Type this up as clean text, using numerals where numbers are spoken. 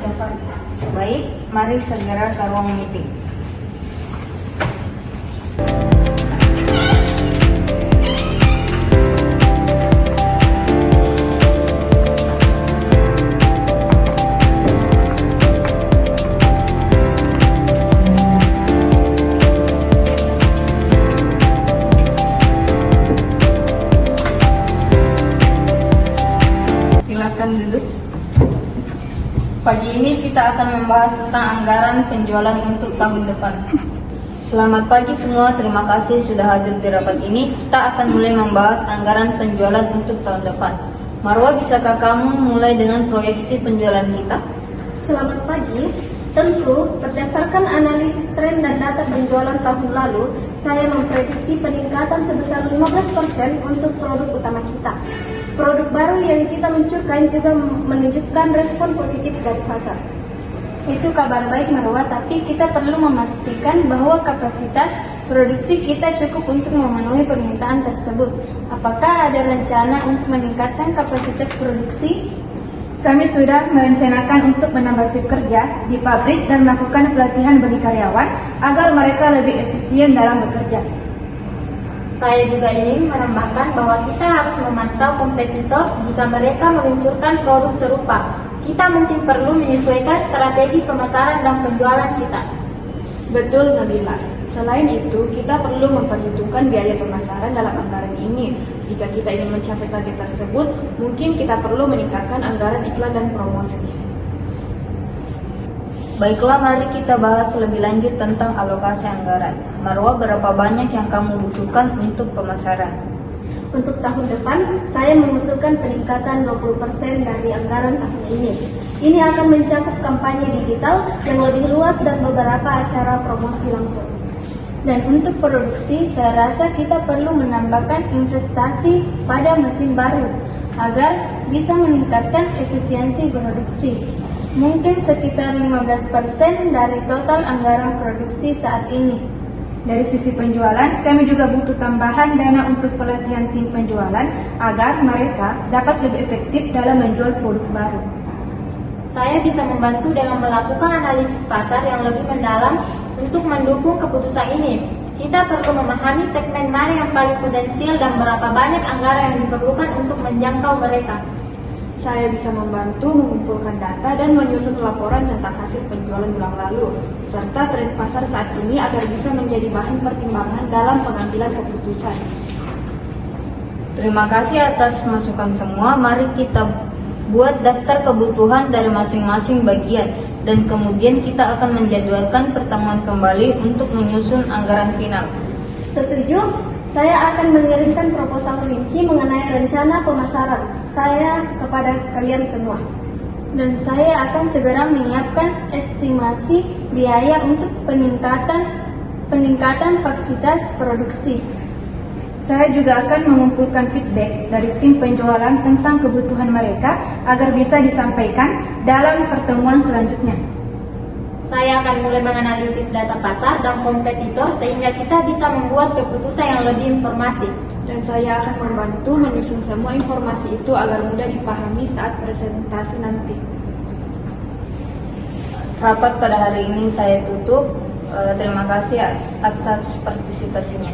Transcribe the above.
depan. Baik, mari segera ke ruang meeting. Silakan duduk. Pagi ini kita akan membahas tentang anggaran penjualan untuk tahun depan. Selamat pagi semua, terima kasih sudah hadir di rapat ini. Kita akan mulai membahas anggaran penjualan untuk tahun depan. Marwa, bisakah kamu mulai dengan proyeksi penjualan kita? Selamat pagi. Tentu, berdasarkan analisis tren dan data penjualan tahun lalu, saya memprediksi peningkatan sebesar 15% untuk produk utama kita. Produk baru yang kita luncurkan juga menunjukkan respon positif dari pasar. Itu kabar baik Marwa, tapi kita perlu memastikan bahwa kapasitas produksi kita cukup untuk memenuhi permintaan tersebut. Apakah ada rencana untuk meningkatkan kapasitas produksi? Kami sudah merencanakan untuk menambah shift kerja di pabrik dan melakukan pelatihan bagi karyawan agar mereka lebih efisien dalam bekerja. Saya juga ingin menambahkan bahwa kita harus memantau kompetitor jika mereka meluncurkan produk serupa. Kita mungkin perlu menyesuaikan strategi pemasaran dan penjualan kita. Betul, Nabila. Selain itu, kita perlu memperhitungkan biaya pemasaran dalam anggaran ini. Jika kita ingin mencapai target tersebut, mungkin kita perlu meningkatkan anggaran iklan dan promosi. Baiklah, mari kita bahas lebih lanjut tentang alokasi anggaran. Marwa, berapa banyak yang kamu butuhkan untuk pemasaran? Untuk tahun depan, saya mengusulkan peningkatan 20% dari anggaran tahun ini. Ini akan mencakup kampanye digital yang lebih luas dan beberapa acara promosi langsung. Dan untuk produksi, saya rasa kita perlu menambahkan investasi pada mesin baru agar bisa meningkatkan efisiensi produksi. Mungkin sekitar 15% dari total anggaran produksi saat ini. Dari sisi penjualan, kami juga butuh tambahan dana untuk pelatihan tim penjualan agar mereka dapat lebih efektif dalam menjual produk baru. Saya bisa membantu dengan melakukan analisis pasar yang lebih mendalam untuk mendukung keputusan ini. Kita perlu memahami segmen mana yang paling potensial dan berapa banyak anggaran yang diperlukan untuk menjangkau mereka. Saya bisa membantu mengumpulkan data dan menyusun laporan tentang hasil penjualan bulan lalu, serta tren pasar saat ini agar bisa menjadi bahan pertimbangan dalam pengambilan keputusan. Terima kasih atas masukan semua. Mari kita buat daftar kebutuhan dari masing-masing bagian dan kemudian kita akan menjadwalkan pertemuan kembali untuk menyusun anggaran final. Setuju? Saya akan mengirimkan proposal rinci mengenai rencana pemasaran saya kepada kalian semua. Dan saya akan segera menyiapkan estimasi biaya untuk peningkatan kapasitas produksi. Saya juga akan mengumpulkan feedback dari tim penjualan tentang kebutuhan mereka agar bisa disampaikan dalam pertemuan selanjutnya. Saya akan mulai menganalisis data pasar dan kompetitor sehingga kita bisa membuat keputusan yang lebih informasi. Dan saya akan membantu menyusun semua informasi itu agar mudah dipahami saat presentasi nanti. Rapat pada hari ini saya tutup. Terima kasih atas partisipasinya.